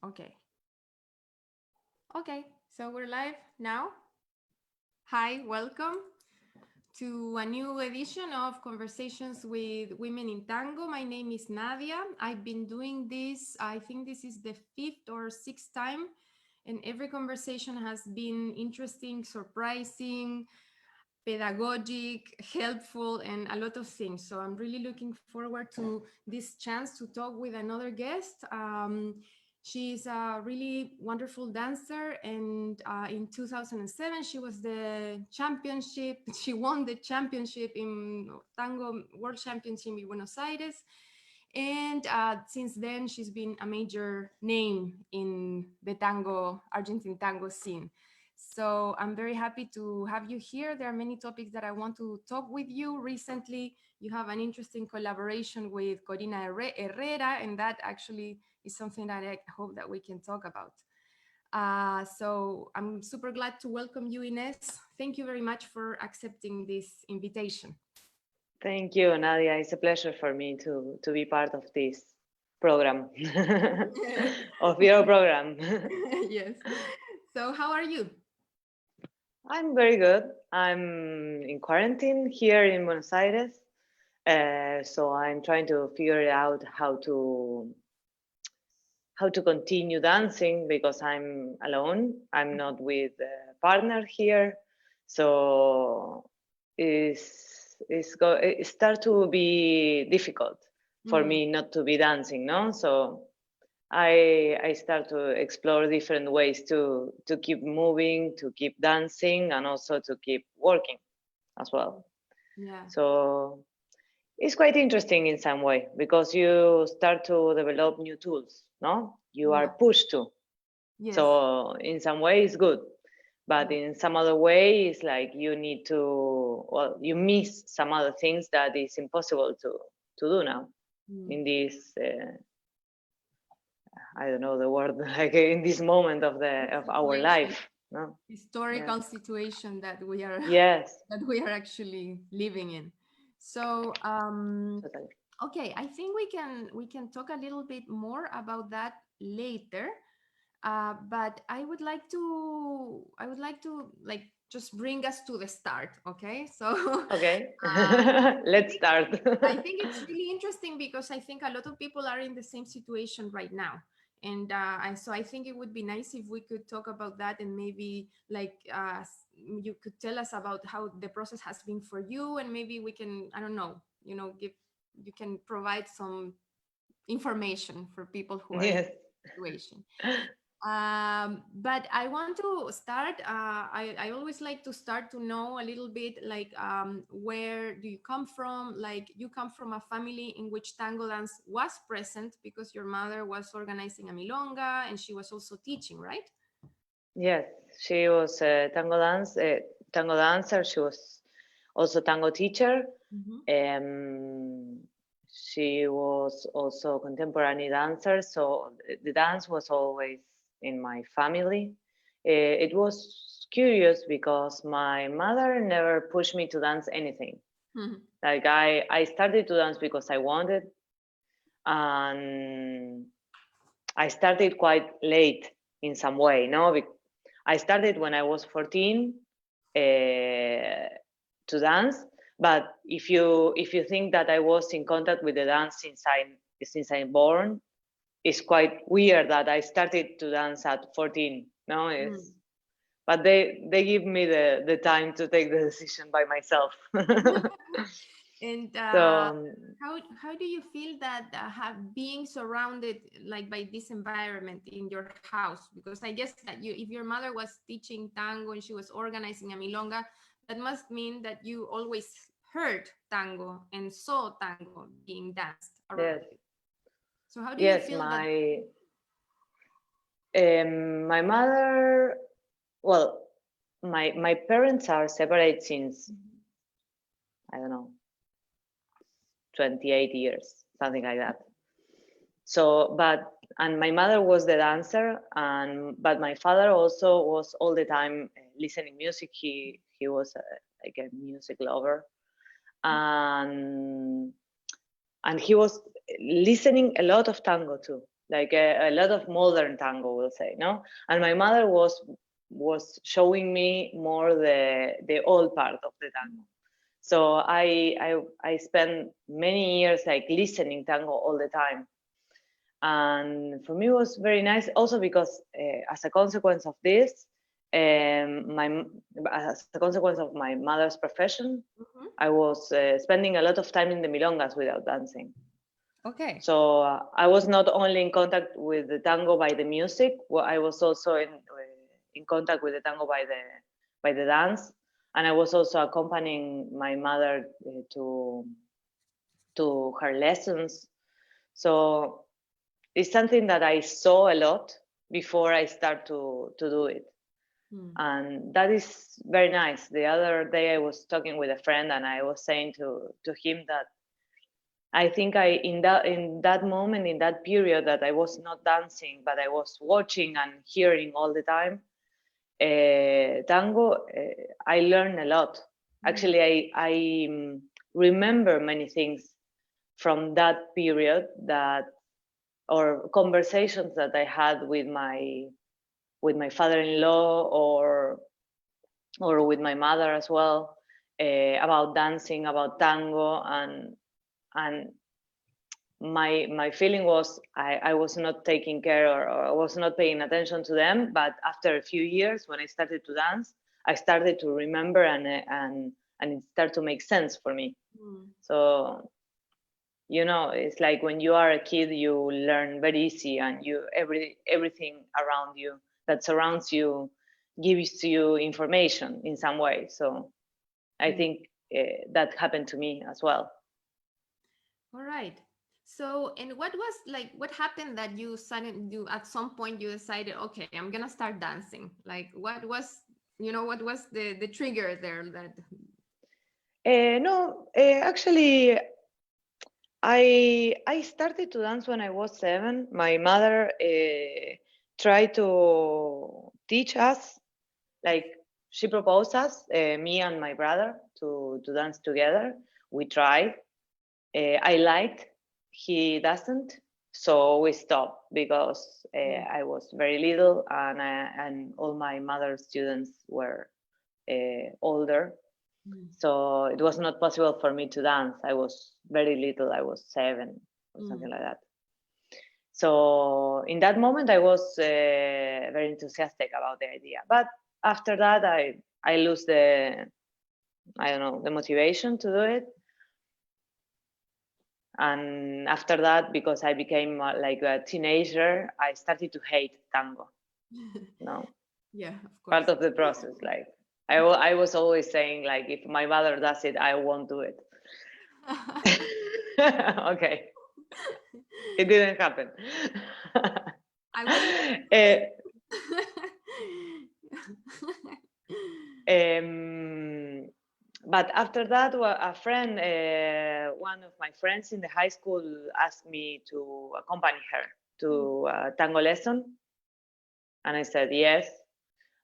Okay. Okay, so we're live now. Hi, welcome to a new edition of Conversations with Women in Tango. My name is Nadia. I've been doing this, I think this is the fifth or sixth time, and every conversation has been interesting, surprising, pedagogic, helpful, and a lot of things. So I'm really looking forward to this chance to talk with another guest. She's a really wonderful dancer, and in 2007 she was the championship. She won the championship in Tango World Championship in Buenos Aires, and since then she's been a major name in the tango Argentine tango scene. So I'm very happy to have you here. There are many topics that I want to talk with you. Recently, you have an interesting collaboration with Corina Herrera, and that actually is something that I hope that we can talk about. So I'm super glad to welcome you, Inés. Thank you very much for accepting this invitation. Thank you, Nadia. It's a pleasure for me to be part of this program, of your program. Yes. So how are you? I'm very good. I'm in quarantine here in Buenos Aires, so I'm trying to figure out how to continue dancing because I'm alone. I'm not with a partner here, so it start to be difficult for Mm, me not to be dancing, no? So I start to explore different ways to keep moving, to keep dancing, and also to keep working as well. yeah. So it's quite interesting in some way because you start to develop new tools, no? You are Yeah. pushed to. Yes. So in some way it's good, but Yeah. in some other way it's like you need to, well, you miss some other things that is impossible to do now Mm. in this I don't know the word, like in this moment of our Situation, life, no? Yeah. historical situation that we are Yes, that we are actually living in. So totally. okay, I think we can talk a little bit more about that later. But I would like to like just bring us to the start. Okay, so Okay. I Let's think start. I think it's really interesting because I think a lot of people are in the same situation right now. And so I think it would be nice if we could talk about that, and maybe like you could tell us about how the process has been for you, and maybe we can, I don't know, give you can provide some information for people who are in Yes. this situation. But I want to start. I always like to start to know a little bit like where do you come from? Like you come from a family in which tango dance was present because your mother was organizing a milonga and she was also teaching, right? Yes, she was a tango dancer. She was also tango teacher. Mm-hmm. Um, she was also contemporary dancer, so the dance was always in my family. It was curious because my mother never pushed me to dance anything. Like I started to dance because I wanted, and I started quite late in some way. No, I started when I was 14 to dance. But if you think that I was in contact with the dance since I'm born, it's quite weird that I started to dance at 14. No, it's Mm. but they give me the time to take the decision by myself. And So how do you feel that have being surrounded like by this environment in your house? Because I guess that if your mother was teaching tango and she was organizing a milonga, that must mean that you always heard tango and saw tango being danced around yes, you. So how do you yes, feel that? my mother, well, my parents are separate since, I don't know, 28 years, something like that. So, and my mother was the dancer, but my father also was all the time listening music. He was like a music lover, and and he was listening a lot of tango too. like a lot of modern tango, we'll say, no? And my mother was showing me more the old part of the tango. So I spent many years like listening tango all the time. And for me it was very nice also because as a consequence of this, as a consequence of my mother's profession, I was spending a lot of time in the milongas without dancing. Okay. So I was not only in contact with the tango by the music, well, I was also in contact with the tango by the dance, and I was also accompanying my mother to her lessons. So it's something that I saw a lot before I start to do it. And that is very nice. The other day I was talking with a friend and I was saying to him that I think in that moment, in that period that I was not dancing, but I was watching and hearing all the time tango, I learned a lot. Actually, I remember many things from that period, or conversations that I had with my father-in-law or with my mother as well, about dancing, about tango, and my feeling was I was not taking care, or I was not paying attention to them. But after a few years, when I started to dance, I started to remember, and it started to make sense for me. So, you know, it's like when you are a kid, you learn very easy, and everything around you that surrounds you gives you information in some way. So I think that happened to me as well. All right. So, and what happened that you at some point you decided, okay, I'm gonna start dancing? Like, what was the trigger there that? No, actually, I started to dance when I was 7. My mother tried to teach us, like she proposed us, me and my brother, to dance together. We tried. I liked. He doesn't, so we stopped because I was very little, and all my mother's students were older. So it was not possible for me to dance. I was very little. I was 7 or something like that. So in that moment, I was very enthusiastic about the idea. But after that, I lose the motivation to do it. And after that, because I became like a teenager, I started to hate tango. No. Yeah, of course. Part of the process, like. I was always saying, like, if my mother does it, I won't do it. Okay. It didn't happen. I was. But after that, a friend, one of my friends in the high school, asked me to accompany her to a tango lesson. And I said yes.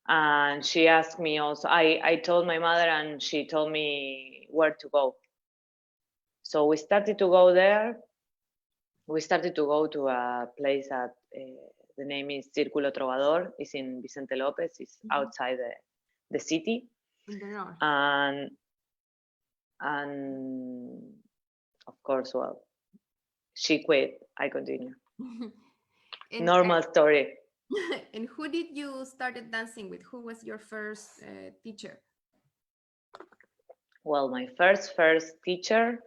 And she asked me also, I told my mother, and she told me where to go. So we started to go there. We started to go to a place that the name is Círculo Trovador. It's in Vicente Lopez. It's outside the city. In the north. And of course, well, she quit. I continue. Normal story. And who did you started dancing with? Who was your first teacher? Well, my first teacher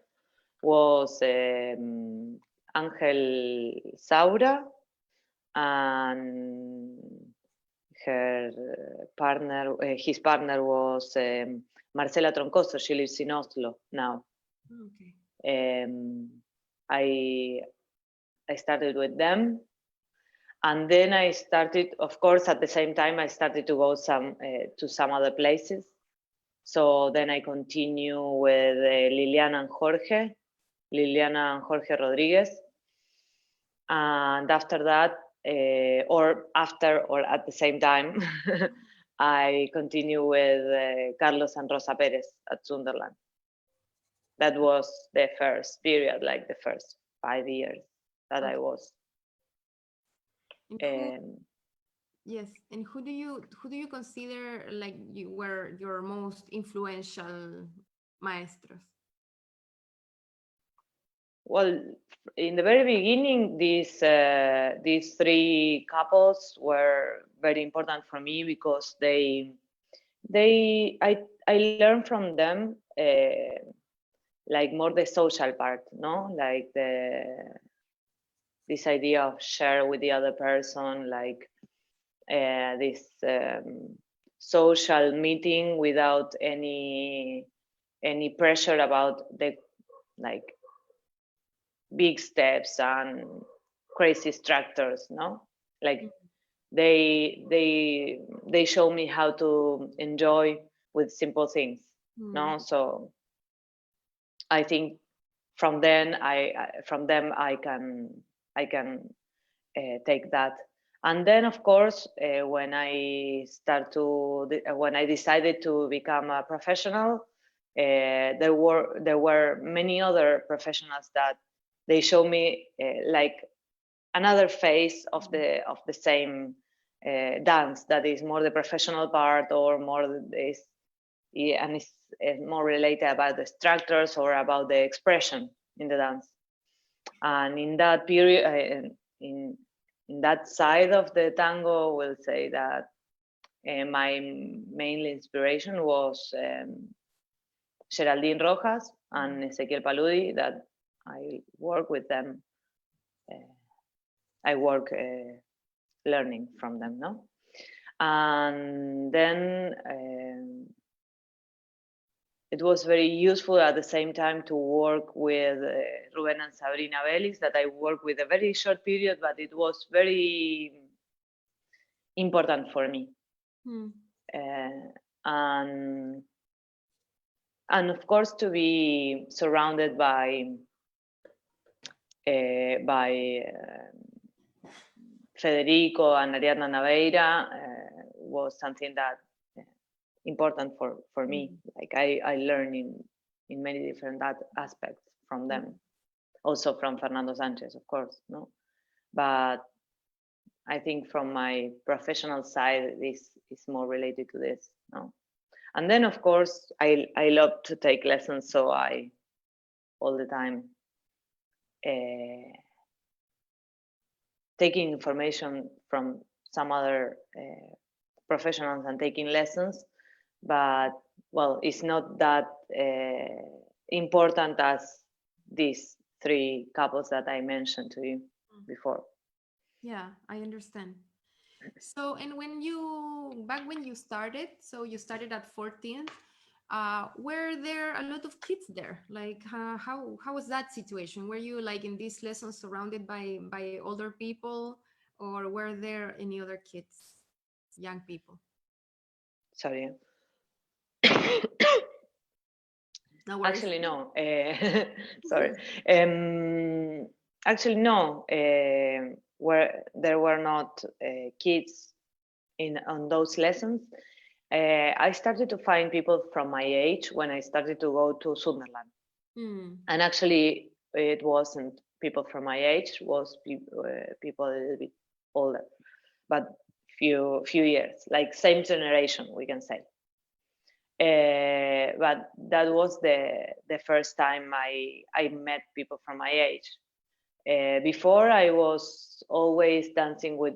was Angel Saura, and her partner, his partner was Marcela Troncoso. She lives in Oslo now. Okay. I started with them, and then I started, of course, at the same time I started to go to some other places. So then I continue with Liliana and Jorge Rodriguez, and after that, or at the same time, I continue with Carlos and Rosa Perez at Sunderland. That was the first period, like the first 5 years that I was Yes, and who do you consider like you were your most influential maestros? Well, in the very beginning, these three couples were very important for me because I learned from them like more the social part, no, like this idea of share with the other person, like this social meeting without any pressure about the like big steps and crazy structures, no, like they show me how to enjoy with simple things, no. So I think from then from them I can take that. And then of course when I decided to become a professional, there were many other professionals that they show me like another phase of the same dance, that is more the professional part, or more is and it's more related about the structures or about the expression in the dance. And in that period, in that side of the tango, we'll say that my main inspiration was Geraldine Rojas and Ezequiel Paludi, that I work with them. I work learning from them, no? And then it was very useful at the same time to work with Ruben and Sabrina Belis, that I worked with a very short period, but it was very important for me. And of course, to be surrounded by Federico and Ariadna Naveira was something that important for me. Like I learned in many different aspects from them, also from Fernando Sanchez, of course, no. But I think from my professional side, this is more related to this, no. And then of course I love to take lessons, so I all the time taking information from some other professionals and taking lessons, but well, it's not that important as these three couples that I mentioned to you before. Yeah, I understand. So, and back when you started, so you started at 14, were there a lot of kids there? Like, how was that situation? Were you like in these lessons surrounded by older people, or were there any other kids, young people? Sorry. No worries. Actually, no. Sorry. Actually, no. Where there were not kids on those lessons. I started to find people from my age when I started to go to Sunderland. And actually, it wasn't people from my age; it was people a little bit older, but few years, like same generation, we can say. But that was the first time I met people from my age. Before, I was always dancing with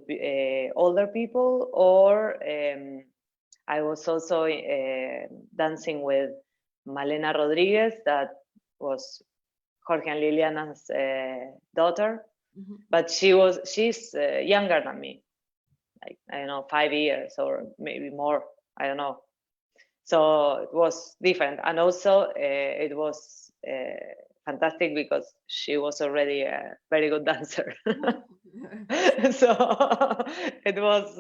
older people, or I was also dancing with Malena Rodriguez, that was Jorge and Liliana's daughter, but she's younger than me, like I don't know, 5 years or maybe more, I don't know. So it was different, and also it was fantastic because she was already a very good dancer. So it was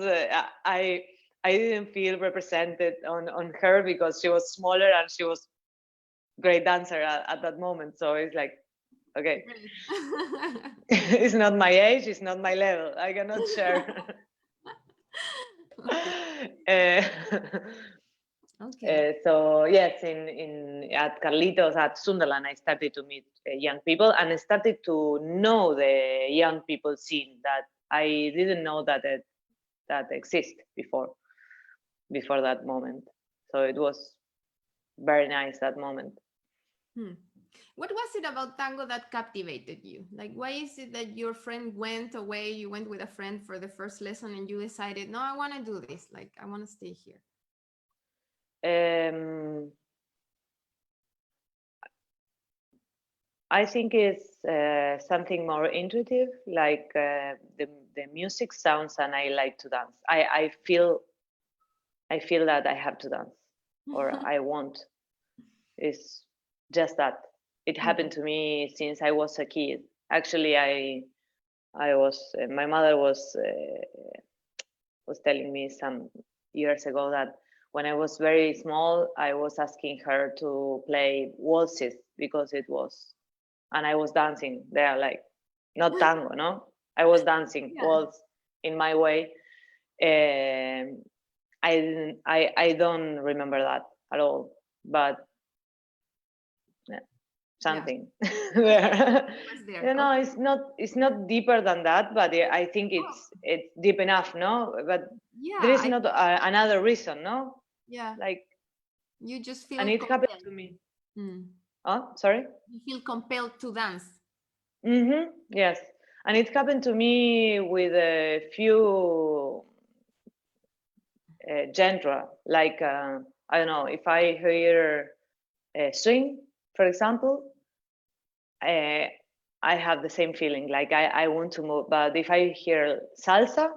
I didn't feel represented on her because she was smaller and she was great dancer at that moment. So it's like, okay, it's not my age, it's not my level, I cannot share. Okay. So yes, at Carlitos at Sunderland, I started to meet young people, and I started to know the young people scene that I didn't know that that exists before that moment. So it was very nice, that moment. What was it about tango that captivated you? Like, why is it that your friend went away, you went with a friend for the first lesson and you decided, no, I want to do this, like I want to stay here? I think it's something more intuitive, like the music sounds, and I like to dance. I feel that I have to dance, or I want. It's just that it happened to me since I was a kid. Actually, I was my mother was telling me some years ago that when I was very small, I was asking her to play waltzes because it was, and I was dancing there, like not tango, no, I was dancing waltz in my way. I don't remember that at all, but something there. You know, it's not deeper than that, but I think it's deep enough, no? But there is not another reason, no? Yeah, like you just feel and it compelled. happened to me. Oh, sorry. You feel compelled to dance. Yes, and it happened to me with a few genre, like I don't know, if I hear swing, for example, I have the same feeling, like I want to move. But if I hear salsa,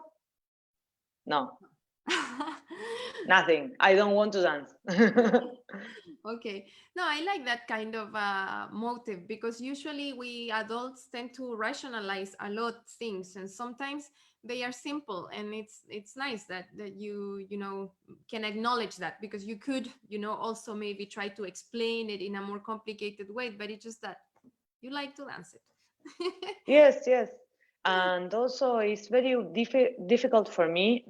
no, nothing. I don't want to dance. Okay. No, I like that kind of motive, because usually we adults tend to rationalize a lot things, and sometimes they are simple, and it's nice that you know can acknowledge that, because you could also maybe try to explain it in a more complicated way, but it's just that you like to dance it. Yes, and also it's very difficult for me.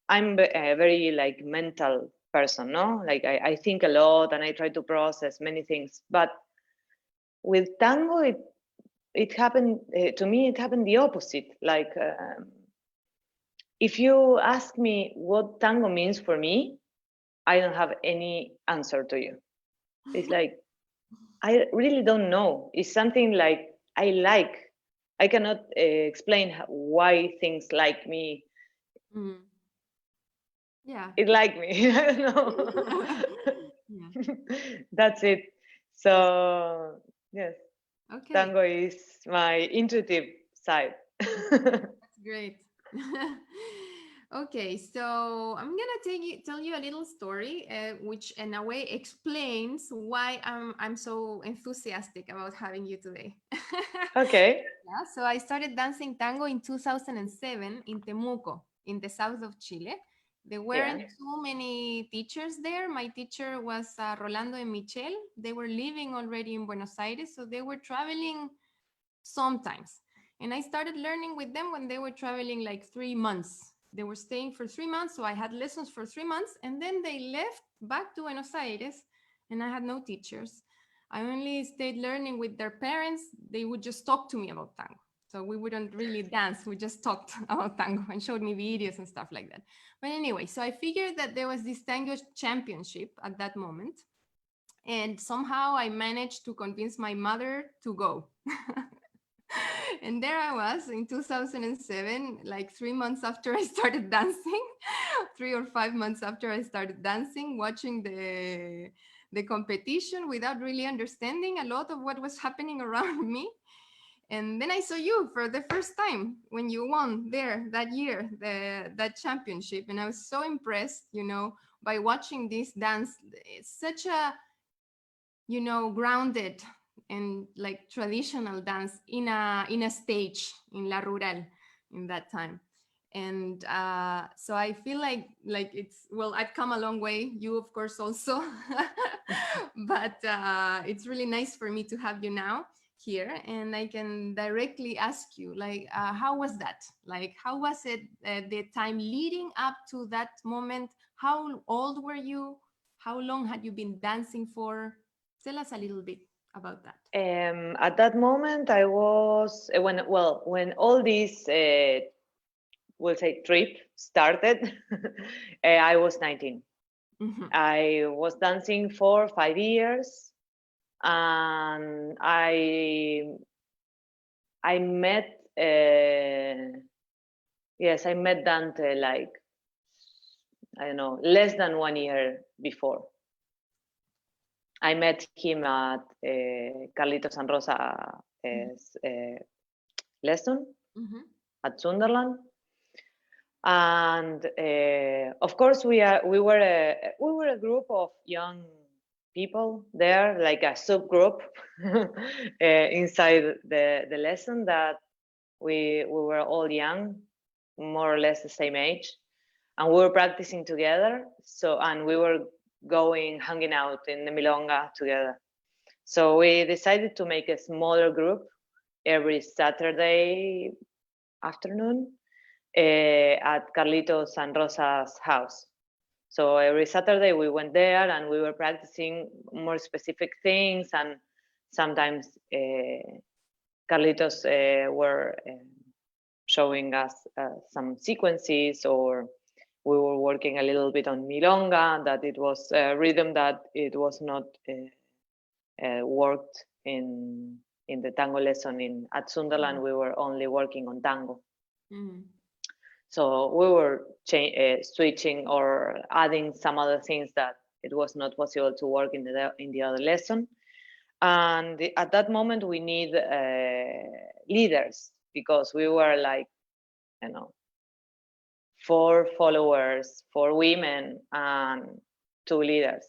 I'm a very like mental person, no? Like I think a lot and I try to process many things. But with tango, it happened to me. It happened the opposite. Like if you ask me what tango means for me, I don't have any answer to you. It's like I really don't know. It's something like I like. I cannot explain why things like me. Yeah. It like me. I don't know. That's it. So yes, Okay. tango is my intuitive side. That's great. Okay, so I'm gonna tell you a little story, which in a way explains why I'm so enthusiastic about having you today. Okay. Yeah, so I started dancing tango in 2007 in Temuco, in the south of Chile. There weren't too many teachers there. My teacher was Rolando and Michelle. They were living already in Buenos Aires, so they were traveling sometimes. And I started learning with them when they were traveling like 3 months. They were staying for 3 months, so I had lessons for 3 months, and then they left back to Buenos Aires, and I had no teachers. I only stayed learning with their parents. They would just talk to me about tango. So we wouldn't really dance. We just talked about tango and showed me videos and stuff like that. But anyway, so I figured that there was this tango championship at that moment. And somehow I managed to convince my mother to go. And there I was in 2007, like 3 months after I started dancing, 3 or 5 months after I started dancing, watching the competition without really understanding a lot of what was happening around me. And then I saw you for the first time when you won there that year, that championship. And I was so impressed, by watching this dance. It's such a, grounded and like traditional dance in a stage in La Rural in that time. And so I feel like it's, well, I've come a long way, you of course also. But it's really nice for me to have you now here, and I can directly ask you, like, how was that, like, how was it, the time leading up to that moment? How old were you? How long had you been dancing for? Tell us a little bit about that. At that moment, I was when all these we'll say, trip started, I was 19. I was dancing for 5 years, and I met I met Dante like, I don't know, less than 1 year before. I met him at Carlitos and Rosa's lesson at Sunderland, and of course we were a group of young people there, like a subgroup inside the lesson, that we were all young, more or less the same age, and we were practicing together. So, and we were hanging out in the Milonga together. So we decided to make a smaller group every Saturday afternoon at Carlitos and Rosa's house. So every Saturday we went there and we were practicing more specific things, and sometimes Carlitos were showing us some sequences, or we were working a little bit on milonga, that it was a rhythm that it was not worked in the tango lesson at Sunderland. We were only working on tango. So we were switching or adding some other things that it was not possible to work in the other lesson. And at that moment we need leaders, because we were like, 4 followers, 4 women, and 2 leaders.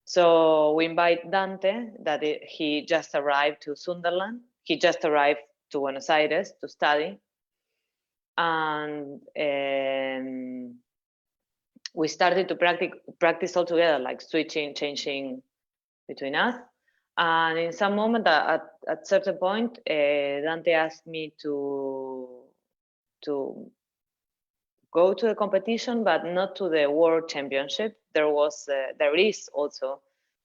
So we invite Dante, that he just arrived to Sunderland. He just arrived to Buenos Aires to study. And we started to practice all together, like switching, changing between us. And in some moment, at certain point, Dante asked me to go to the competition, but not to the World Championship. There is also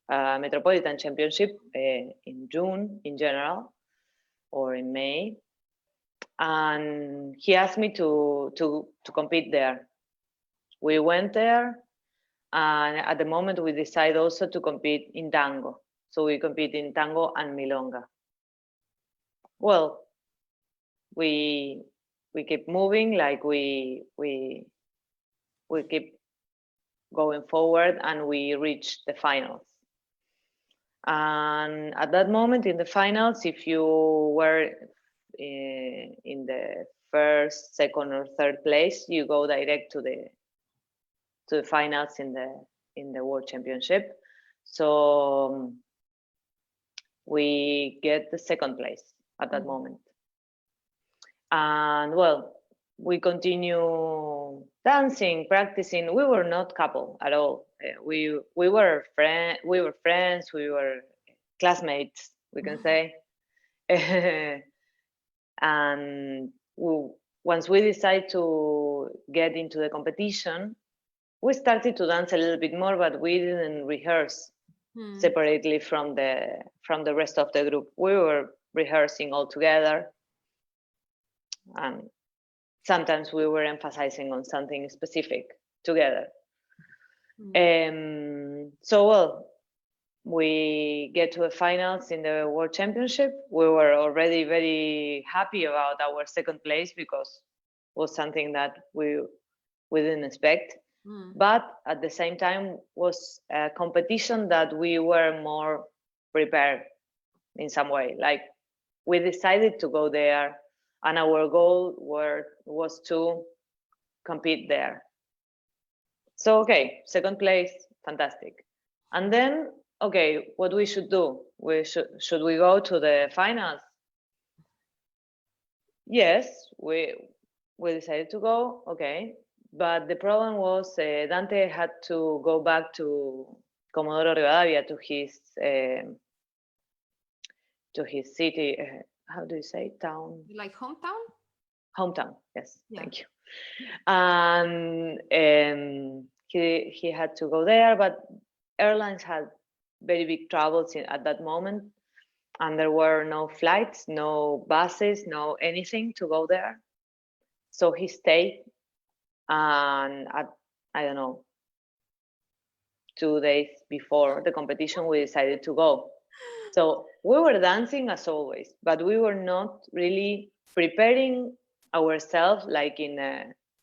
a Metropolitan Championship in June in general, or in May. And he asked me to compete there. We went there, and at the moment we decided also to compete in tango. So we compete in tango and milonga. Well, we keep moving, like we keep going forward, and we reached the finals. And at that moment in the finals, if you were in the first, second, or third place, you go direct to the finals in the World Championship. So we get the second place at that moment. And well, we continue dancing, practicing. We were not couple at all. We were friends. We were classmates, we can say. And once we decided to get into the competition, we started to dance a little bit more, but we didn't rehearse separately from the rest of the group. We were rehearsing all together, and sometimes we were emphasizing on something specific together. So well, we get to the finals in the World Championship. We were already very happy about our second place, because it was something that we didn't expect. But at the same time was a competition that we were more prepared in some way. Like, we decided to go there, and our goal was to compete there. So okay, second place, fantastic. And then, okay, what we should do? Should we go to the finals? Yes, we decided to go. Okay, but the problem was Dante had to go back to Comodoro Rivadavia, to his city. How do you say town? Like hometown? Hometown, yes. Yeah. Thank you. And he had to go there, but airlines had very big troubles at that moment, and there were no flights, no buses, no anything to go there. So he stayed, and I don't know, 2 days before the competition, we decided to go. So we were dancing as always, but we were not really preparing ourselves, like in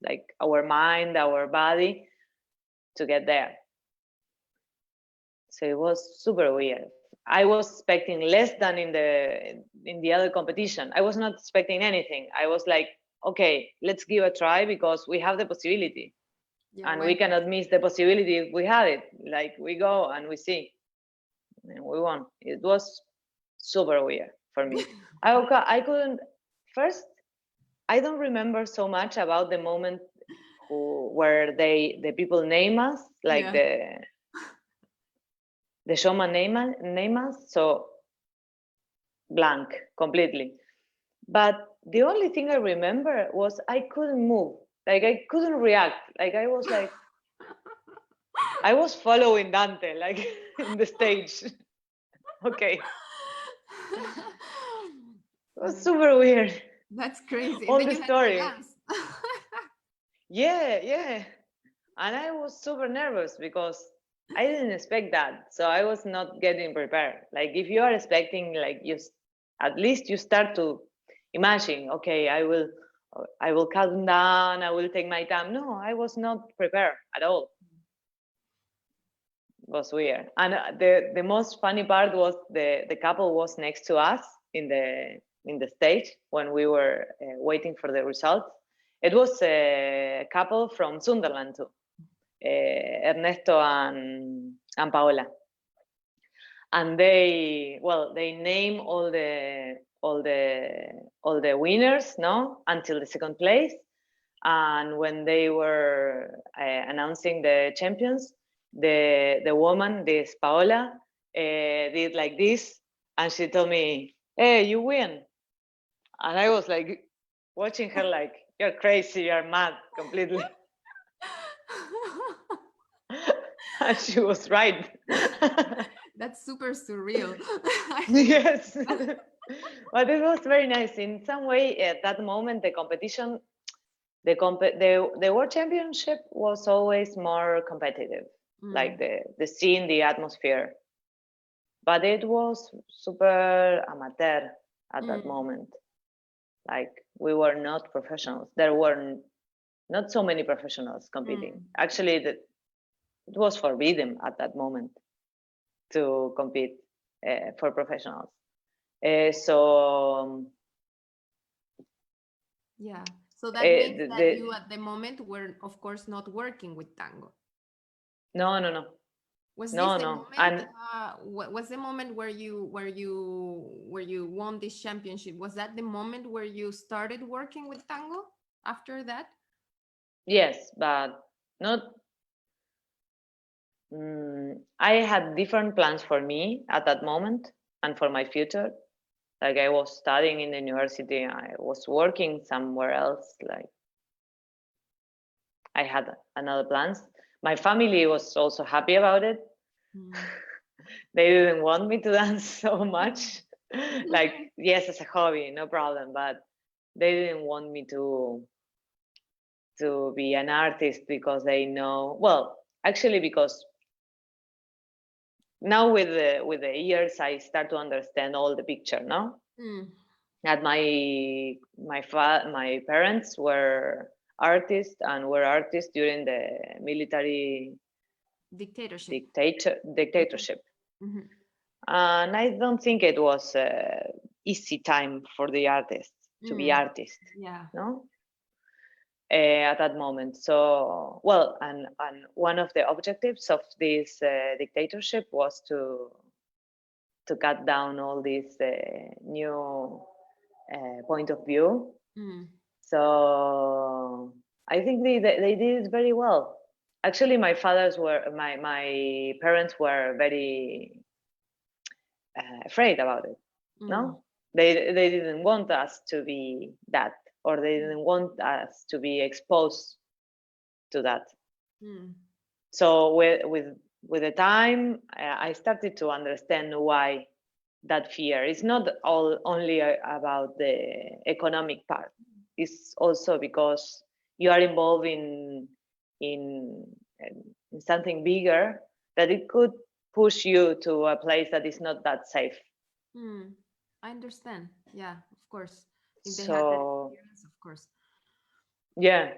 like our mind, our body, to get there. So it was super weird. I was expecting less than in the other competition. I was not expecting anything. I was like, okay, let's give a try because we have the possibility. Yeah, And why we not? cannot miss the possibility if we have it. Like we go and we see. And we won. It was super weird for me. I couldn't first. I don't remember so much about the moment where the people name us, like Yeah. the showman name us. So blank completely. But the only thing I remember was I couldn't move. Like I couldn't react. Like I was like I was following Dante, like in the stage. Okay. It was super weird. That's crazy. All Then the you had to story. dance. Yeah, yeah. And I was super nervous because I didn't expect that. So I was not getting prepared. Like if you are expecting, like at least you start to imagine, okay, I will calm down, I will take my time. No, I was not prepared at all. It was weird. And the most funny part was the couple was next to us in the stage when we were waiting for the results. It was a couple from Sunderland too, Ernesto and Paola, and they name all the winners, no, until the second place. And when they were announcing the champions, the woman, this Paola, did like this, and she told me, "Hey, you win!" And I was like watching her, like, "You're crazy, you're mad, completely." And she was right. That's super surreal. Yes. But it was very nice. In some way, at that moment, the competition, the world championship was always more competitive, like the scene, the atmosphere. But it was super amateur at that moment. Like we were not professionals. There were not so many professionals competing. Actually, it was forbidden at that moment to compete for professionals. So Yeah. So that means that you at the moment were, of course, not working with tango. No. Was this No, the no. moment? And Was the moment where you won this championship? Was that the moment where you started working with tango? After that? yes, but not. I had different plans for me at that moment and for my future. Like I was studying in the university, I was working somewhere else. Like I had another plans. My family was also happy about it. They didn't want me to dance so much. Like yes, as a hobby, no problem, but they didn't want me to be an artist because they know, well, actually because now with the years I start to understand all the picture, no? That my parents were artists and were artists during the military dictatorship. And I don't think it was easy time for the artists to be artists. Yeah. No, at that moment. So well, and one of the objectives of this dictatorship was to cut down all this new point of view. So I think they did it very well. Actually, my parents were very afraid about it. No, they didn't want us to be that, or they didn't want us to be exposed to that. So with the time, I started to understand why that fear. It's not only about the economic part. is also because you are involved in something bigger, that it could push you to a place that is not that safe. I understand. Yeah, of course. If they had that So experience, of course. yeah.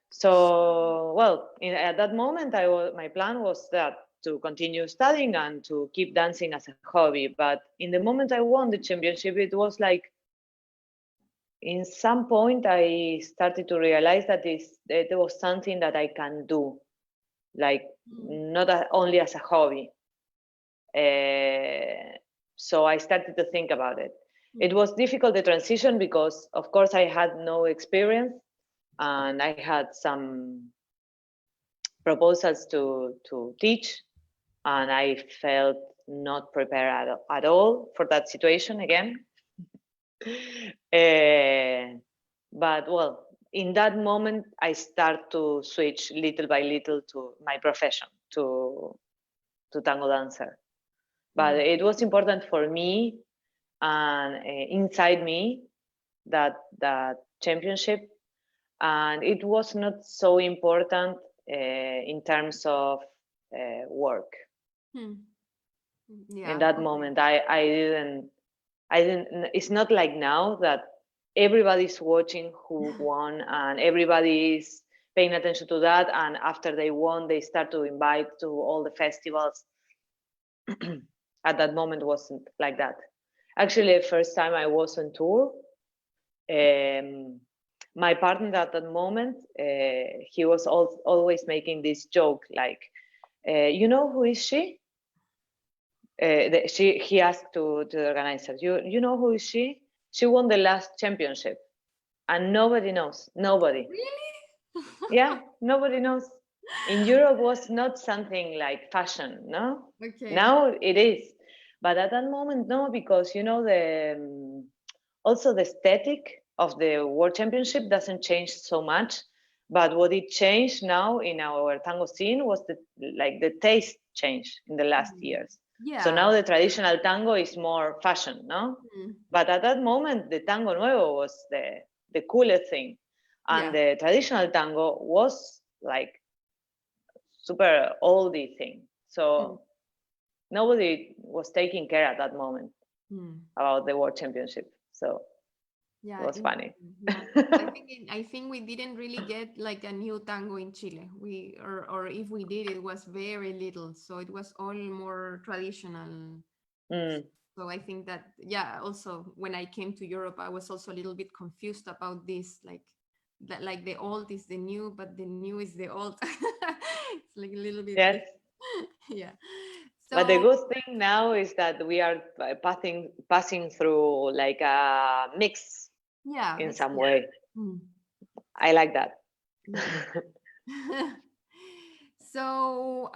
So well, at that moment, my plan was that to continue studying and to keep dancing as a hobby. But in the moment I won the championship, it was like, in some point I started to realize that there was something that I can do, like not only as a hobby. So I started to think about it. It was difficult, the transition, because of course I had no experience and I had some proposals to teach, and I felt not prepared at all for that situation again. But well, in that moment, I start to switch little by little to my profession, to tango dancer. But it was important for me and inside me, that championship, and it was not so important in terms of work. Yeah. In that moment, I didn't. It's not like now that everybody's watching who won and everybody's paying attention to that, and after they won, they start to invite to all the festivals. At that moment, wasn't like that. Actually, the first time I was on tour, my partner at that moment, he was always making this joke, like, you know who is she? He asked to the organizers, you know who is she? She won the last championship, and nobody knows. Nobody. Really? Yeah, nobody knows. In Europe, was not something like fashion, no. Okay. Now it is, but at that moment, no, because also the aesthetic of the World Championship doesn't change so much. But what it changed now in our tango scene was the taste change in the last years. Yeah. So now the traditional tango is more fashion, no? But at that moment, the tango nuevo was the coolest thing. And the traditional tango was like super oldie thing. So nobody was taking care at that moment about the World Championship. So yeah, it was funny. Yeah. I think we didn't really get like a new tango in Chile. Or if we did, it was very little. So it was all more traditional. So I think that, yeah, also when I came to Europe, I was also a little bit confused about this, like that, like the old is the new, but the new is the old. It's like a little bit. Yes. Yeah. So, but the good thing now is that we are passing through like a mix, in some way. I like that. So,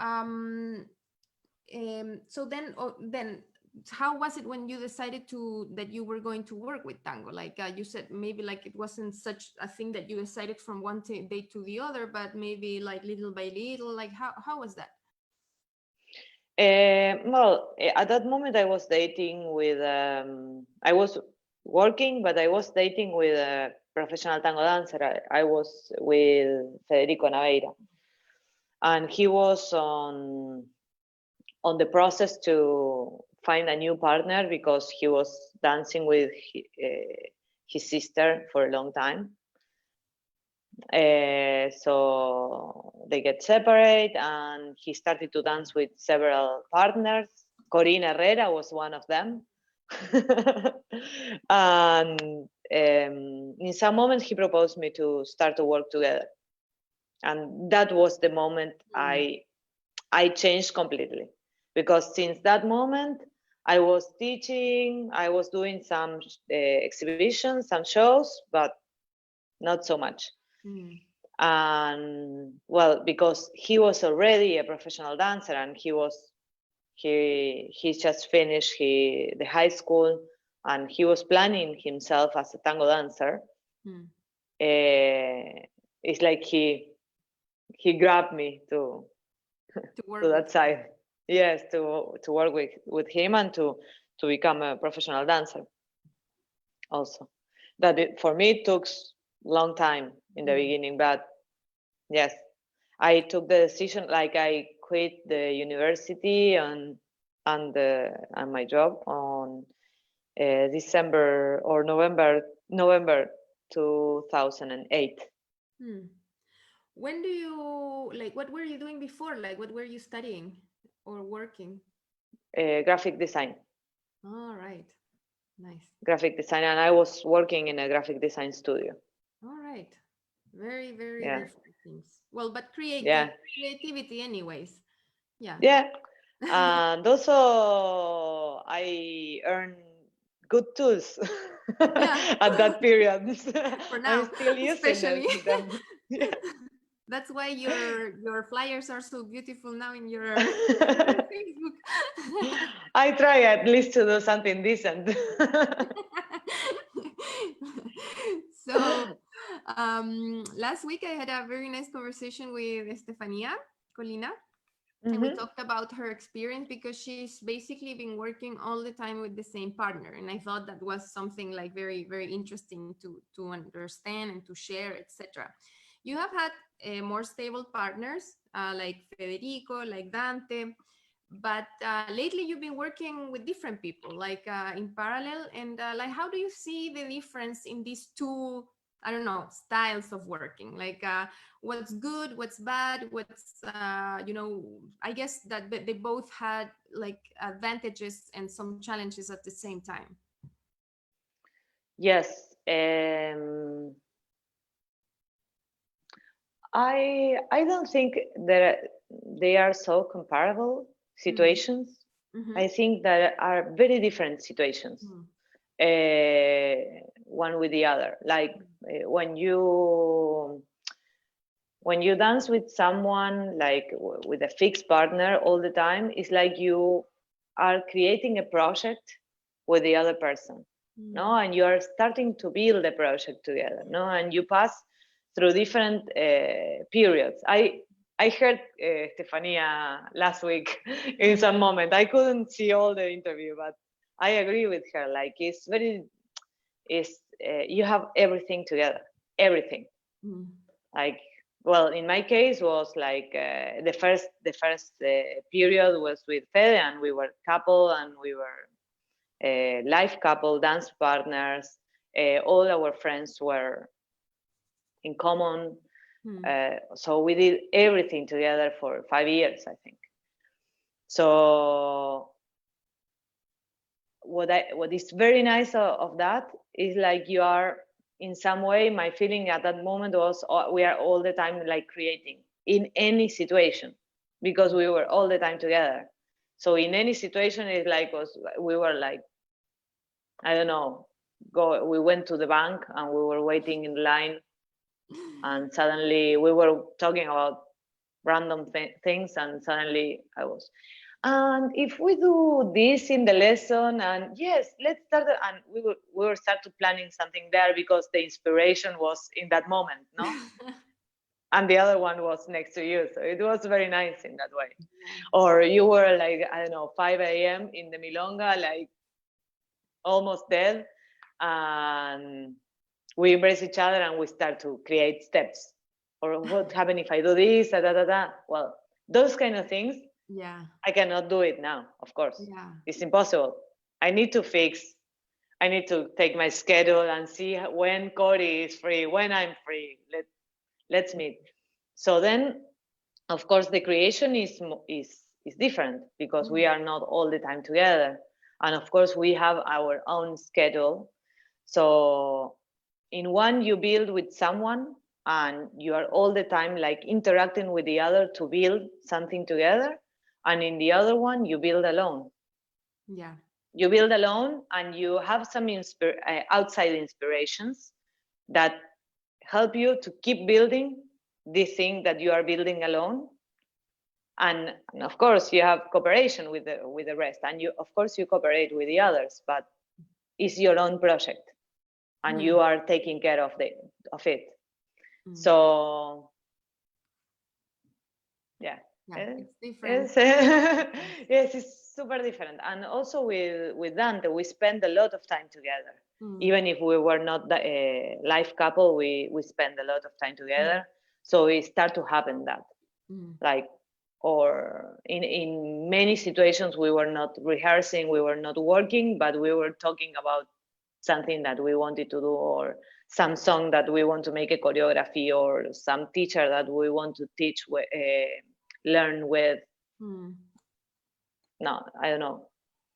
so then how was it when you decided that you were going to work with tango? Like you said, maybe like it wasn't such a thing that you decided from one day to the other, but maybe like little by little. Like how was that? Well, at that moment, I was dating with. I was working, but I was dating with a professional tango dancer. I was with Federico Naveira, and he was on the process to find a new partner because he was dancing with his sister for a long time. So they get separate, and he started to dance with several partners. Corina Herrera was one of them. And in some moment, he proposed me to start to work together. And that was the moment I changed completely. Because since that moment, I was teaching, I was doing some exhibitions, some shows, but not so much. And well, because he was already a professional dancer, and he just finished the high school, and he was planning himself as a tango dancer. It's like he grabbed me to that side. Yes, to work with him and to become a professional dancer also. that for me it took long time in the beginning, but yes, I took the decision, like I quit the university and my job on December or November 2008. When do you, like, what were you doing before? Like, what were you studying or working? Graphic design. All right. Nice. Graphic design, and I was working in a graphic design studio. All right. Very, very Yeah. different things. Well, but creativity anyways. Yeah. Yeah. And also I earned good tools Yeah. at that period. For I'm now, still using especially. them. Yeah. That's why your flyers are so beautiful now in your Facebook. I try at least to do something decent. So last week I had a very nice conversation with Estefania Colina, and we talked about her experience because she's basically been working all the time with the same partner, and I thought that was something like very, very interesting to understand and to share, etc. You have had more stable partners like Federico, like Dante, but lately you've been working with different people, like in parallel, and like how do you see the difference in these two, I don't know, styles of working? Like what's good, what's bad, what's I guess that they both had like advantages and some challenges at the same time. Yes. I don't think that they are so comparable situations. I think that are very different situations, one with the other. Like when you dance with someone, like with a fixed partner all the time, it's like you are creating a project with the other person, no, and you are starting to build a project together, no, and you pass through different periods. I heard Stefania last week in some moment. I couldn't see all the interview, but I agree with her. Like you have everything together, everything. Like, well, in my case was like the first period was with Fede, and we were couple, and we were life couple, dance partners. All our friends were in common. So we did everything together for 5 years, I think. So what is very nice of that is like you are, in some way, my feeling at that moment was we are all the time like creating in any situation, because we were all the time together. So in any situation, it's like we were like, I don't know, we went to the bank and we were waiting in line, and suddenly we were talking about random things, and suddenly I was, and if we do this in the lesson, and yes, let's start, and we will start to planning something there, because the inspiration was in that moment, no? And the other one was next to you, so it was very nice in that way. Or you were like, I don't know, 5 a.m. in the milonga, like almost dead, and we embrace each other and we start to create steps. Or what happens if I do this, da, da, da, da. Well, those kind of things, I cannot do it now, of course. It's impossible. I need to take my schedule and see when Cory is free, when I'm free. Let's meet. So then, of course, the creation is different, because we are not all the time together. And of course, we have our own schedule. So in one, you build with someone, and you are all the time like interacting with the other to build something together. And in the other one, you build alone. You build alone, and you have some outside inspirations that help you to keep building this thing that you are building alone. And of course, you have cooperation with the rest, and you cooperate with the others, but it's your own project, and you are taking care of it. So yeah, it's different. Yes, it's super different. And also with Dante, we spend a lot of time together. Even if we were not a life couple, we spend a lot of time together. So it start to happen that, like, or in many situations we were not rehearsing, we were not working, but we were talking about something that we wanted to do, or some song that we want to make a choreography, or some teacher that we want to teach, learn with. No, I don't know.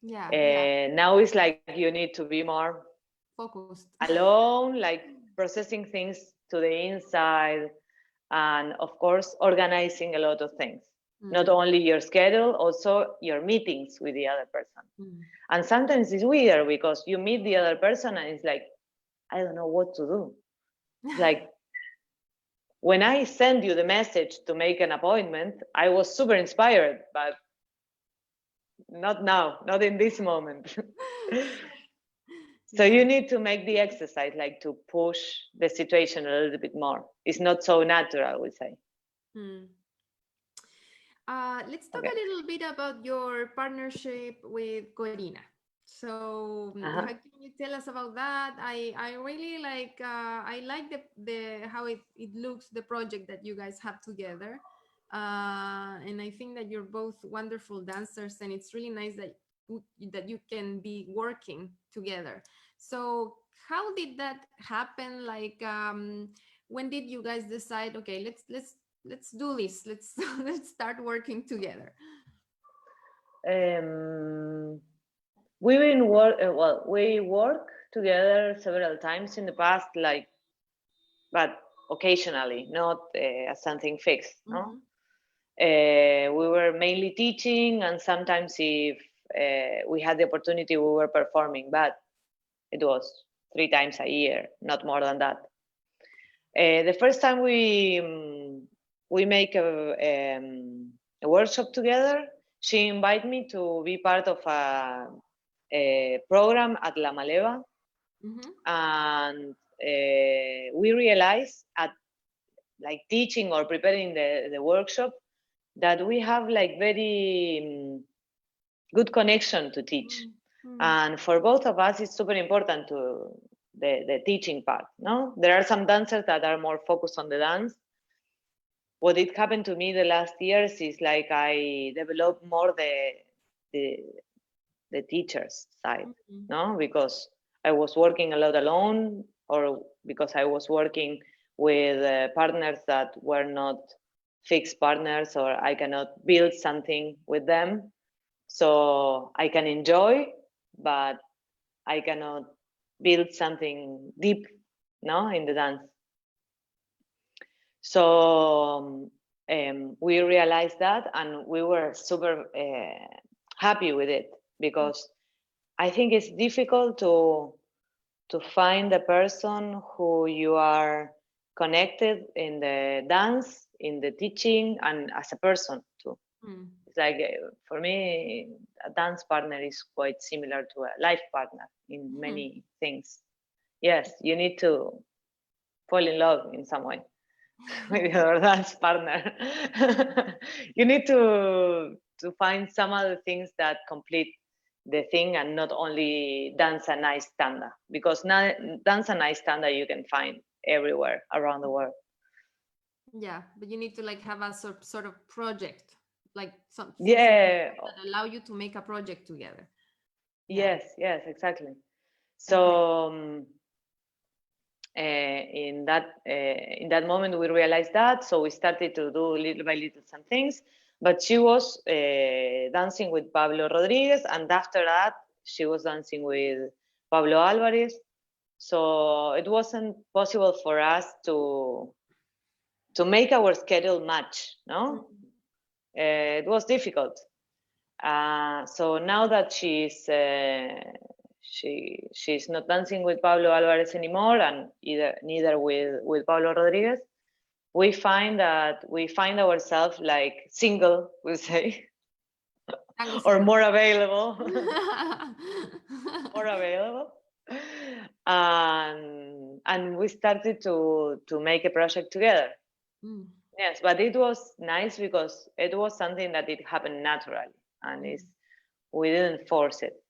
Now it's like you need to be more focused, alone, like processing things to the inside, and of course organizing a lot of things. Not only your schedule, also your meetings with the other person. And sometimes it's weird because you meet the other person and it's like, I don't know what to do. Like, when I send you the message to make an appointment, I was super inspired, but not now, not in this moment. So you need to make the exercise, like to push the situation a little bit more. It's not so natural, we say. Let's talk a little bit about your partnership with Corina. So how can you tell us about that? I really like I like the how it looks, the project that you guys have together. And I think that you're both wonderful dancers, and it's really nice that you can be working together. So how did that happen? Like when did you guys decide, okay, let's do this, let's start working together? We've been we work together several times in the past, like, but occasionally, not as something fixed. No, we were mainly teaching, and sometimes if we had the opportunity, we were performing, but it was 3 times a year, not more than that. The first time we make a workshop together, she invited me to be part of a program at La Maleva, and we realized at like teaching or preparing the workshop that we have like very good connection to teach. And for both of us, it's super important to the teaching part. No, there are some dancers that are more focused on the dance. What it happened to me the last years is like I developed more the teacher's side, no, because I was working a lot alone, or because I was working with partners that were not fixed partners, or I cannot build something with them. So I can enjoy, but I cannot build something deep, no, in the dance. So we realized that, and we were super happy with it, because I think it's difficult to find a person who you are connected in the dance, in the teaching, and as a person too. It's like, for me, a dance partner is quite similar to a life partner in many things. Yes, you need to fall in love in some way with your dance partner. You need to find some other things that complete the thing, and not only dance a nice tanda, because dance a nice tanda you can find everywhere around the world. Yeah, but you need to like have a sort of project, like something that allow you to make a project together. Yes, exactly. So in that moment we realized that, so we started to do little by little some things. But she was dancing with Pablo Rodriguez, and after that she was dancing with Pablo Alvarez. So it wasn't possible for us to make our schedule match, no? It was difficult. So now that she's not dancing with Pablo Alvarez anymore, and neither with Pablo Rodriguez, we find ourselves like single, we say, or more available, and we started to make a project together. Yes, but it was nice because it was something that it happened naturally, and we didn't force it.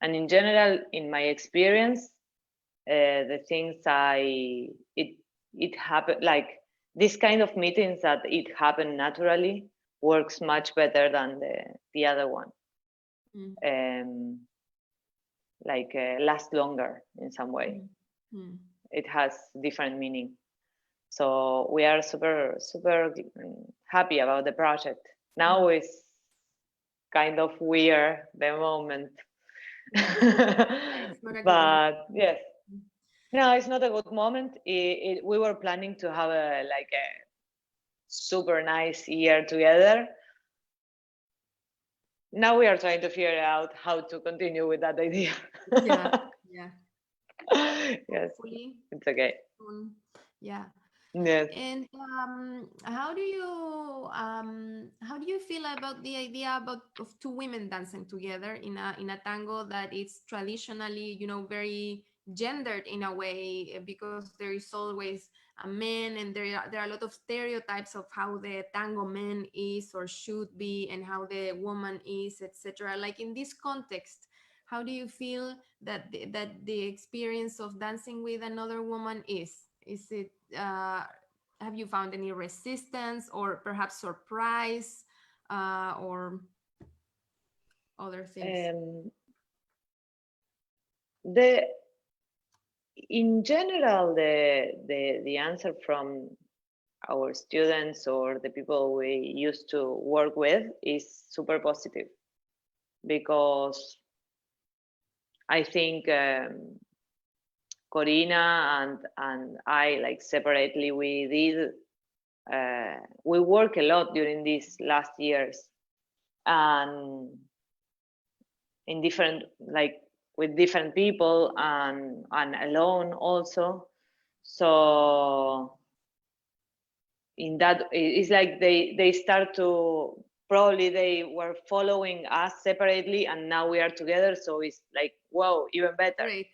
And in general, in my experience, the things it happened, like this kind of meetings that it happened naturally works much better than the other one. Like last longer in some way. It has different meaning. So we are super happy about the project. Now it's kind of weird the moment. But yes, no, it's not a good moment. We were planning to have a super nice year together. Now we are trying to figure out how to continue with that idea. Yeah. Yes, hopefully. It's okay. Yeah. Yes. And how do you feel about the idea of two women dancing together in a tango that is traditionally, very gendered in a way, because there is always a man, and there are a lot of stereotypes of how the tango man is or should be and how the woman is, etc. Like in this context, how do you feel that the experience of dancing with another woman is? Is it have you found any resistance or perhaps surprise or other things? In general, the answer from our students or the people we used to work with is super positive, because I think Corina and I, like separately, we work a lot during these last years, and in different, like with different people and alone also. So in that, it's like they start to, probably they were following us separately and now we are together, so it's like, wow, even better. Great.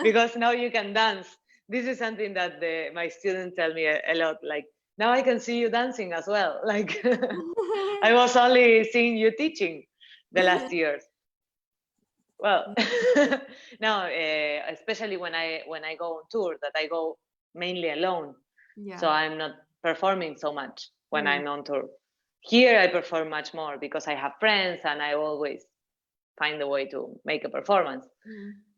Because now you can dance. This is something that my students tell me a lot, like, now I can see you dancing as well. Like I was only seeing you teaching the last years. Well, now especially when I go on tour, that I go mainly alone. Yeah. So I'm not performing so much when I'm on tour. Here I perform much more because I have friends and I always find a way to make a performance.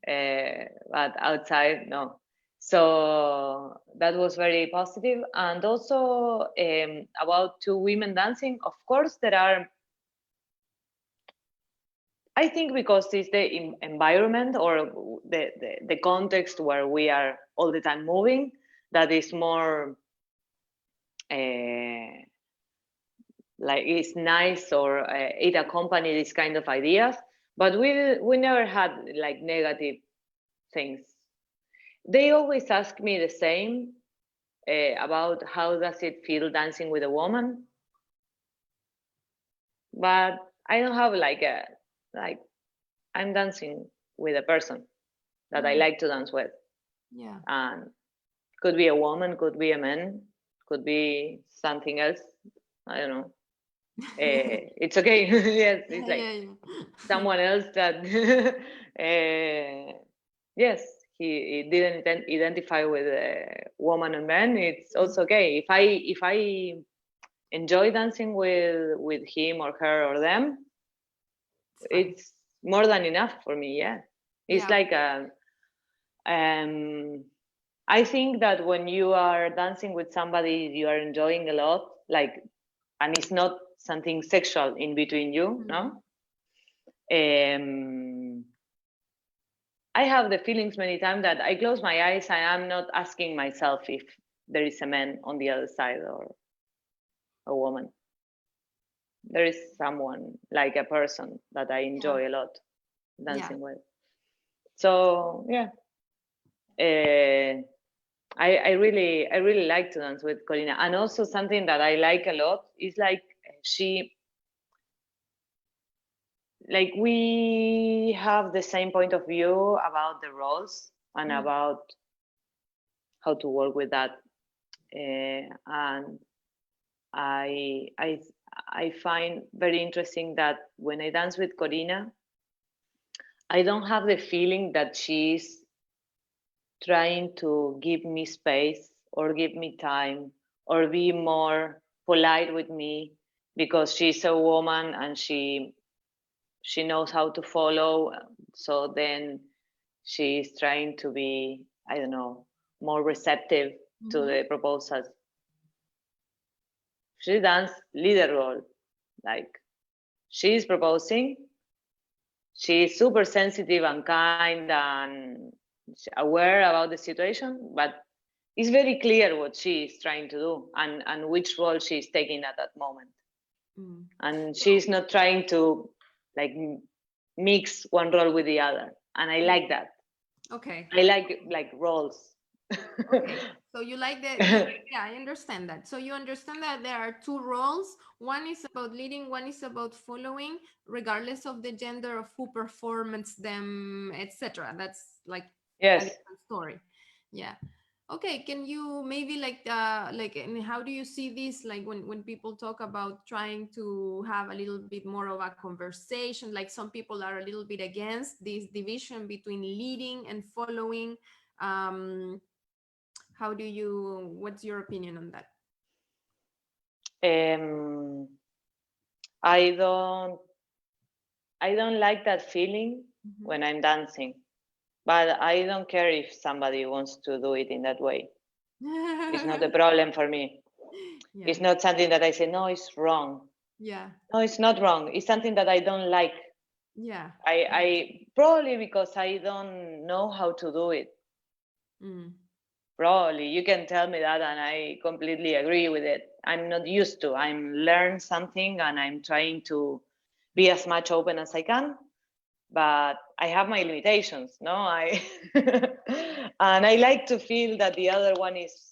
But outside, no. So that was very positive. And also about two women dancing, of course, there are, I think, because it's the environment or the context where we are all the time moving, that is more like it's nice, or it accompanies this kind of ideas. But we never had like negative things. They always ask me the same about how does it feel dancing with a woman, but I don't have like I'm dancing with a person that I like to dance with. Yeah. And could be a woman, could be a man, could be something else. I don't know. It's okay. Yes, it's like someone else that yes, he didn't identify with a woman and man. It's also okay. If I enjoy dancing with him or her or them, it's more than enough for me. Yeah, it's like I think that when you are dancing with somebody you are enjoying a lot, like, and it's not something sexual in between you, no? I have the feelings many times that I close my eyes and I'm not asking myself if there is a man on the other side or a woman. There is someone, like a person that I enjoy a lot dancing with. So yeah, I really like to dance with Corina. And also something that I like a lot is like we have the same point of view about the roles and about how to work with that. And I find very interesting that when I dance with Corina, I don't have the feeling that she's trying to give me space or give me time or be more polite with me because she's a woman and she knows how to follow. So then she's trying to be, I don't know, more receptive to the proposals. She dance leader role. Like she's proposing, she's super sensitive and kind and aware about the situation, but it's very clear what she is trying to do and which role she's taking at that moment. And she's not trying to like mix one role with the other. And I like that. Okay. I like roles. Okay. So you like that? Yeah, I understand that. So you understand that there are two roles. One is about leading, one is about following, regardless of the gender of who performs them, etc. That's like yes, a different story. Yeah. Okay. Can you maybe and how do you see this? Like when people talk about trying to have a little bit more of a conversation, like some people are a little bit against this division between leading and following. What's your opinion on that? I don't like that feeling when I'm dancing, but I don't care if somebody wants to do it in that way. It's not a problem for me. Yeah. It's not something that I say, no, it's wrong. Yeah. No, it's not wrong. It's something that I don't like. Yeah. I probably because I don't know how to do it. Probably you can tell me that and I completely agree with it. I'm not used to. I'm learn something and I'm trying to be as much open as I can, but I have my limitations. No, I and I like to feel that the other one is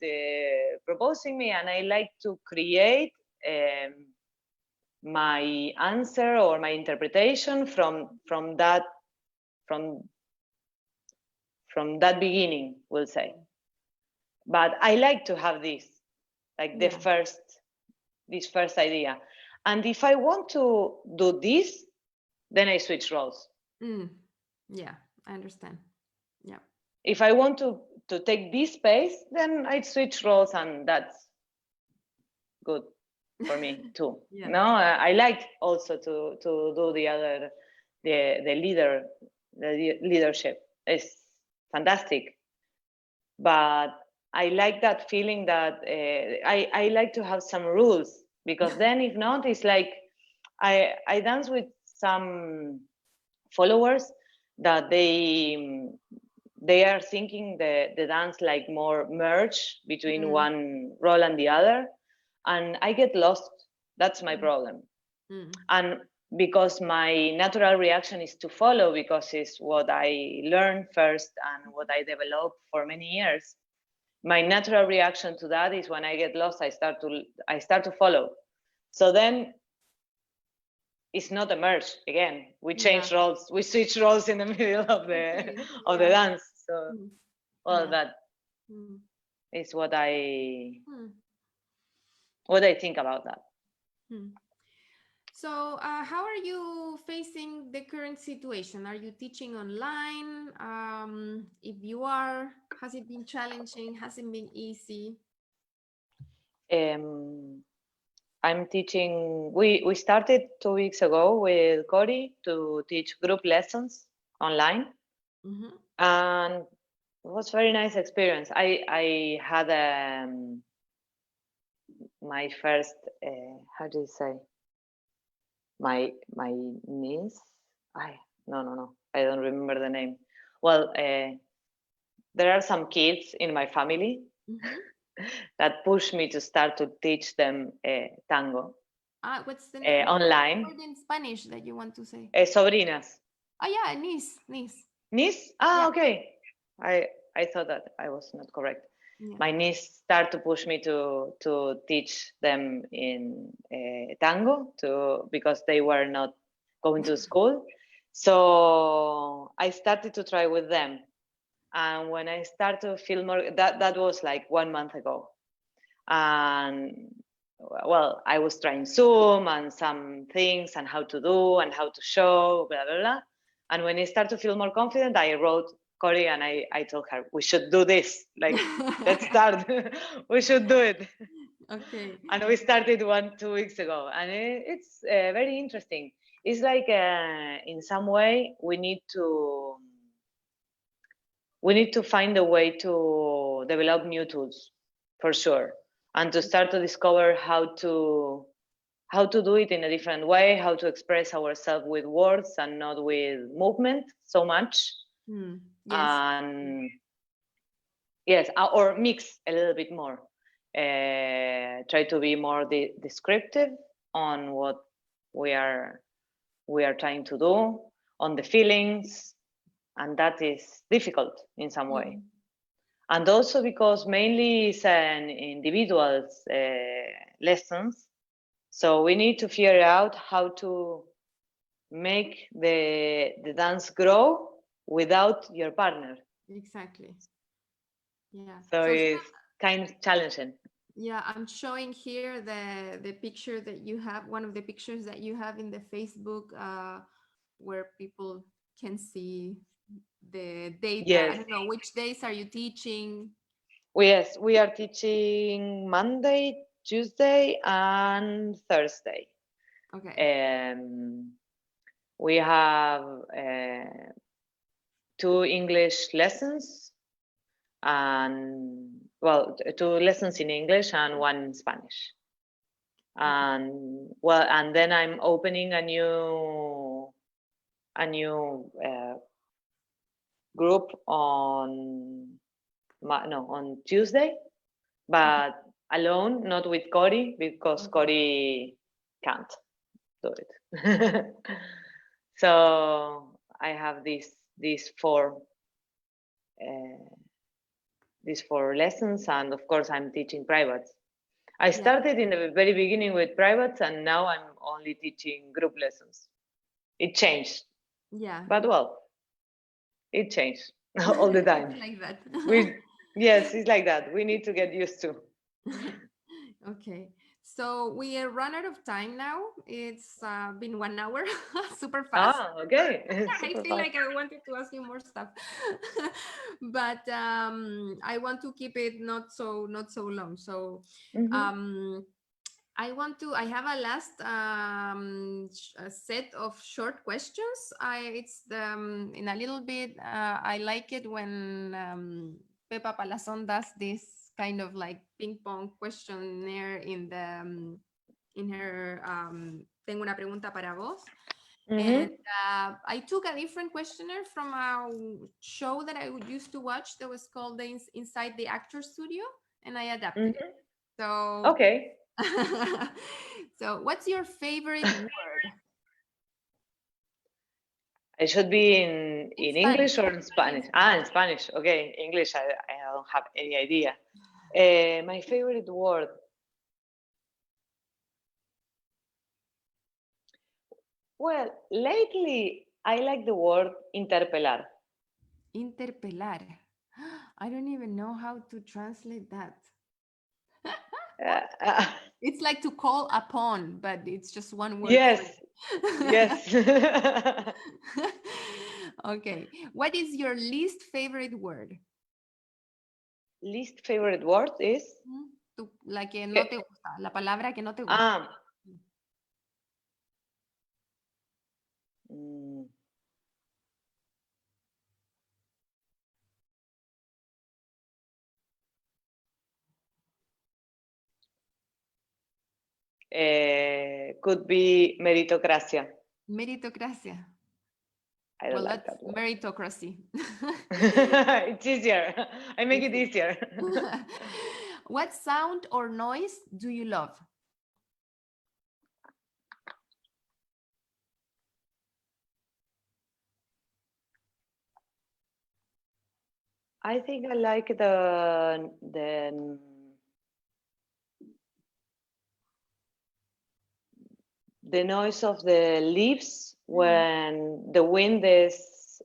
proposing me, and I like to create my answer or my interpretation from that beginning, we'll say. But I like to have this, like this first idea. And if I want to do this, then I switch roles. Yeah, I understand. Yeah. If I want to take this space, then I switch roles, and that's good for me too. Yeah. No, I like also to do the other, the leadership. It's fantastic. But I like that feeling that I like to have some rules, because then if not, it's like I dance with some followers that they are thinking the dance like more merge between one role and the other, and I get lost. That's my problem. And because my natural reaction is to follow, because it's what I learned first and what I developed for many years. My natural reaction to that is when I get lost, I start to follow. So then it's not a merge again. We change roles. We switch roles in the middle of the the dance. So that is what I think about that. So how are you facing the current situation? Are you teaching online? If you are, has it been challenging? Has it been easy? I'm teaching, we started 2 weeks ago with Cory to teach group lessons online. And it was a very nice experience. I had my first, how do you say? My niece. No, I don't remember the name. Well, there are some kids in my family that push me to start to teach them tango. What's the name? Online. Word in Spanish that you want to say? Sobrinas. Oh yeah, niece. Niece? Ah, okay. I thought that I was not correct. Yeah. My niece started to push me to teach them in tango because they were not going to school. So I started to try with them. And when I started to feel more, that was like 1 month ago. And well, I was trying Zoom and some things and how to do and how to show, blah, blah, blah. And when I start to feel more confident, I wrote Cory and I told her, we should do this. Like, let's start. We should do it. Okay. And we started 2 weeks ago. And it's very interesting. It's like, in some way, we need to find a way to develop new tools, for sure, and to start to discover how to do it in a different way, how to express ourselves with words and not with movement so much. Yes. And yes, or mix a little bit more. Try to be more descriptive on what we are trying to do, on the feelings, and that is difficult in some way. And also because mainly it's an individual's lessons, so we need to figure out how to make the dance grow without your partner. Exactly. Yeah. So it's kind of challenging. Yeah, I'm showing here the picture that you have, one of the pictures that you have in the Facebook, where people can see the data. Yes. I don't know, which days are you teaching? Yes, we are teaching Monday, Tuesday, and Thursday. Okay. We have 2 English lessons, and 2 lessons in English and 1 in Spanish. And and then I'm opening a new group on Tuesday, but alone, not with Cory, because Cory can't do it. So I have these 4 lessons, and of course I'm teaching privates. I started in the very beginning with privates, and now I'm only teaching group lessons. It changed. Yeah. But it changed all the time. It's like that. Yes, it's like that. We need to get used to. Okay. So we are run out of time now. It's been 1 hour, super fast. Okay. I feel like I wanted to ask you more stuff, but I want to keep it not so long. So I have a last a set of short questions. It's in a little bit. I like it when Pepa Palazón does this kind of like ping pong questionnaire in her Tengo una pregunta para vos. And I took a different questionnaire from a show that I used to watch that was called Inside the Actor Studio, and I adapted it. So okay. So what's your favorite word? It should be in English or in Spanish? In Spanish. Okay, English, I don't have any idea. My favorite word. Well, lately I like the word interpelar. Interpelar. I don't even know how to translate that. It's like to call upon, but it's just one word. Yes. Yes. Okay. What is your least favorite word? Least favorite word is? La que no te gusta, la palabra que no te gusta. Could be meritocracia. Meritocracia. I don't like that word. Meritocracy. It's easier. I make it easier. What sound or noise do you love? I think I like the noise of the leaves when the wind is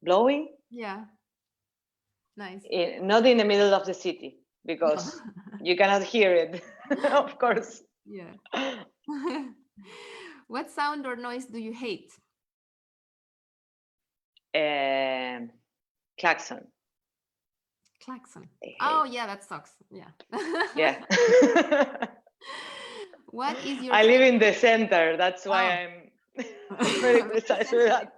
blowing. Yeah. Nice. Not in the middle of the city, because you cannot hear it, of course. Yeah. What sound or noise do you hate? Klaxon. Klaxon. Oh, yeah, that sucks. Yeah. Yeah. What is your I live in the center. That's why I'm very Very precise with that.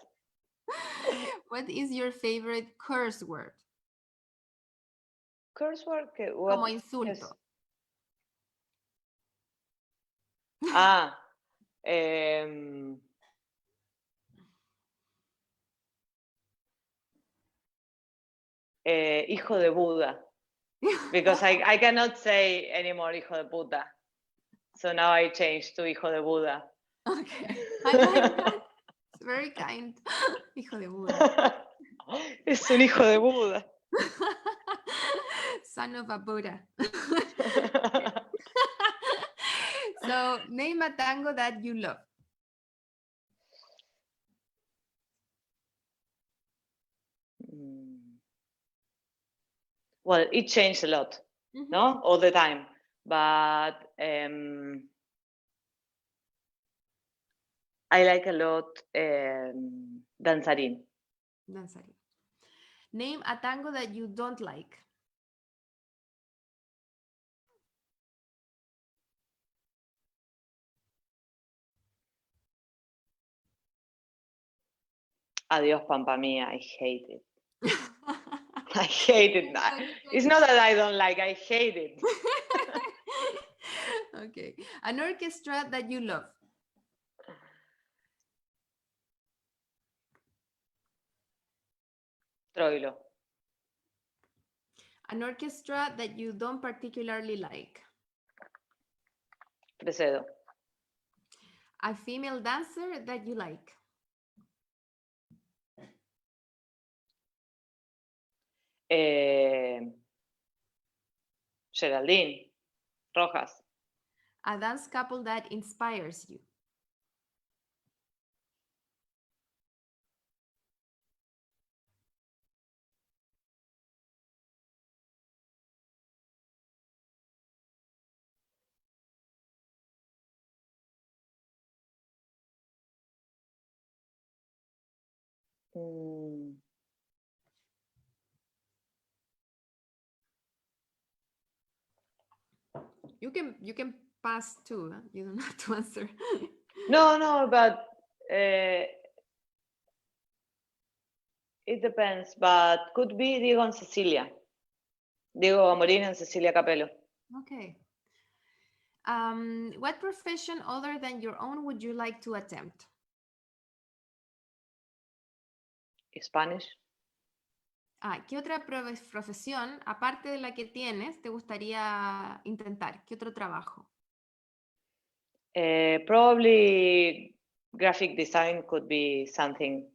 What is your favorite curse word? Curse word? Como insulto. Ah. Hijo de Buda. Because I cannot say anymore hijo de puta. So now I changed to hijo de Buda. Okay, I like that. It's very kind. Hijo de Buda. Es un hijo de Buda. Son of a Buddha. So name a tango that you love. Well, it changed a lot, no? All the time. But I like a lot Danzarín. Danzarín. Name a tango that you don't like. Adiós, Pampa Mía. I hate it. I hate it. It's not that I don't like, I hate it. Okay. An orchestra that you love. Troilo. An orchestra that you don't particularly like. Precedo. A female dancer that you like. Geraldine. Rojas. A dance couple that inspires you. You can pass too. Huh? You don't have to answer. No, but it depends. But could be Diego and Cecilia. Diego Amorín and Cecilia Capello. Okay. What profession other than your own would you like to attempt? Spanish. ¿Qué otra profesión, aparte de la que tienes, te gustaría intentar? ¿Qué otro trabajo? Probably graphic design could be something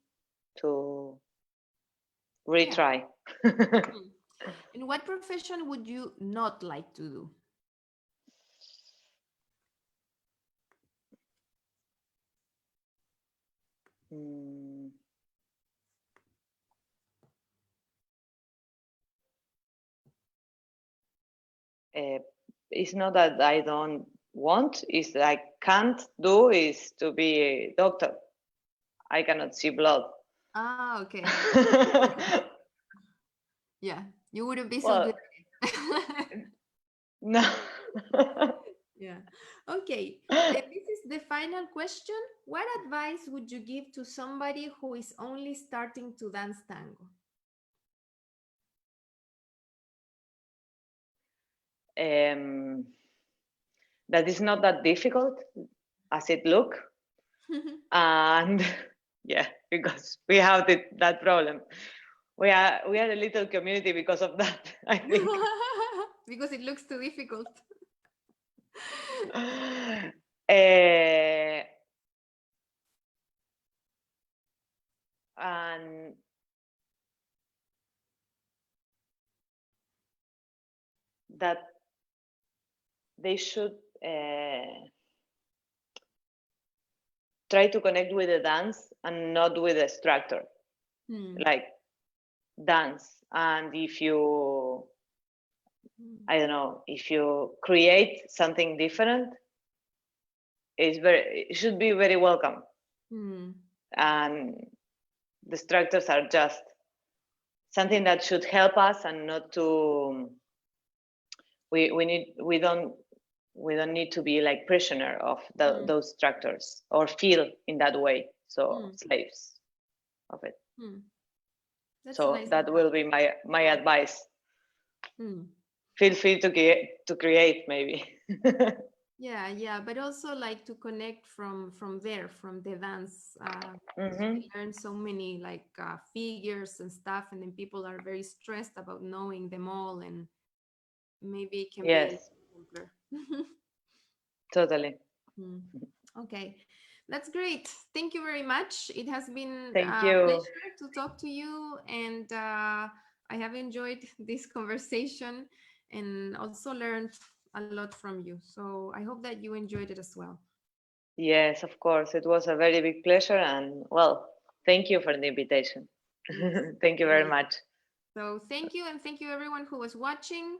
to retry. Yeah. And what profession would you not like to do? It's not that I don't want, it's that I can't do is to be a doctor. I cannot see blood. Ah, okay. Yeah, you wouldn't be so Well, good at it. No. Yeah. Okay. This is the final question. What advice would you give to somebody who is only starting to dance tango? That is not that difficult as it look. And yeah, because we have that problem. We are a little community because of that, I think. Because it looks too difficult. And that they should try to connect with the dance and not with the structure. Like dance. And if you, I don't know, if you create something different, it should be very welcome. And the structures are just something that should help us, and not to we don't need to be like prisoner of those structures or feel in that way, so slaves of it. So nice that will be my advice. Feel free to create maybe. Yeah, but also like to connect from the dance. We learn so many like figures and stuff, and then people are very stressed about knowing them all, and maybe it can be simpler. Totally. Okay, that's great. Thank you very much. It has been a pleasure to talk to you, and I have enjoyed this conversation and also learned a lot from you. So I hope that you enjoyed it as well. Yes, of course. It was a very big pleasure, and well, thank you for the invitation. Yes. Thank you very much. So thank you, and thank you everyone who was watching.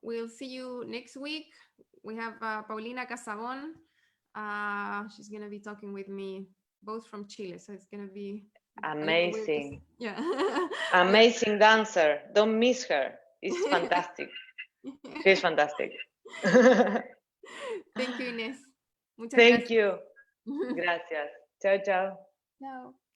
We'll see you next week. We have Paulina Casabon. She's gonna be talking with me, both from Chile, so it's gonna be amazing. Yeah. Amazing dancer. Don't miss her. It's fantastic. She's fantastic. Thank you, Inés. Muchas Thank gracias. you. Gracias. Chao, chao. Chao.